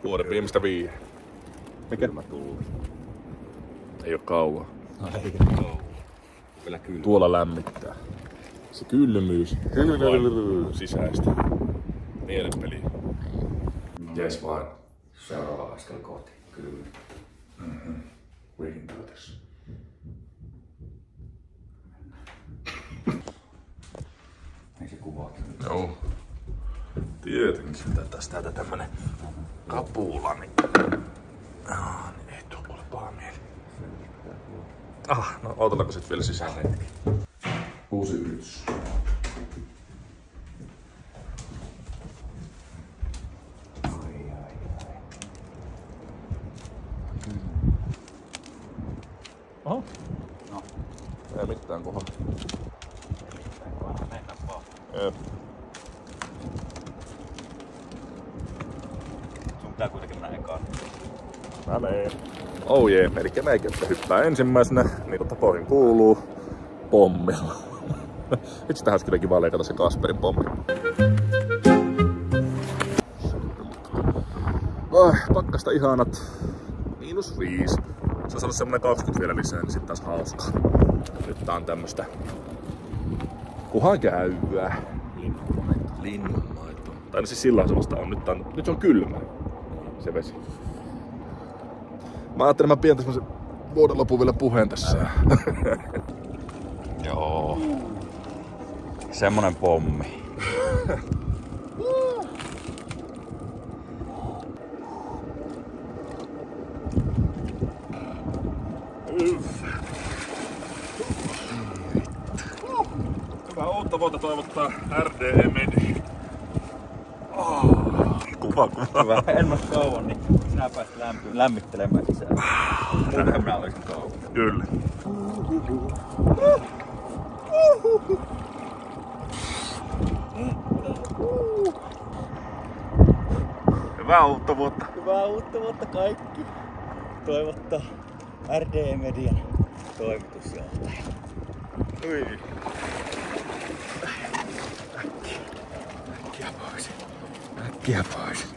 Vuoden viimeistä viiä. Mikä? Ei oo kauan. Kyllä kylmä. Tuolla lämmittää. Se kylmyys. Sisäistä. Mielenpeli. Jes vain. Seuraava askel kohti. Kylmä. Kuitenkin tässä. Ei se kuvaa. Joo. Tietenkin. Tästä tämmönen kapula, niin ei tuo ole paha mieli. No otetaanko sit vielä sisään hetki? Uusi yritys. Oho. No. Ei mitään kohdalla. Mennä vaan. Jep. Sun pitää kuitenkin mennä ekaan. Mä meen. Oh jee, elikkä meikin hyppää ensimmäisenä, niin kuin tapoihin kuuluu, pommilla. Itse tähän olisi kyllä kiva leikata se Kasperin pommi. Pakkasta ihanat. -5. Se on semmonen 20 vielä lisää, niin sit taas hauskaa. Nyt tää on tämmöstä kuhan käyvyä. Linnunmaitoa. Tai no siis silloin sellaista on. Nyt se on kylmä. Se vesi. Mä ajattelin, mä pidän semmosen vuoden lopun vielä puheen tässä. Joo. Semmonen pommi. Hyvää uutta vuotta toivottaa RDE Medi. Kuva. Hyvä. En mä kauan, niin sinä pääsit lämmittelemään sisään. Muutenhan minä olisin kauan. Kyllä. Hyvää uutta vuotta. Hyvää uutta vuotta kaikki. Toivottaa RDE Median toimitusjohtaja. Äkkiä pois.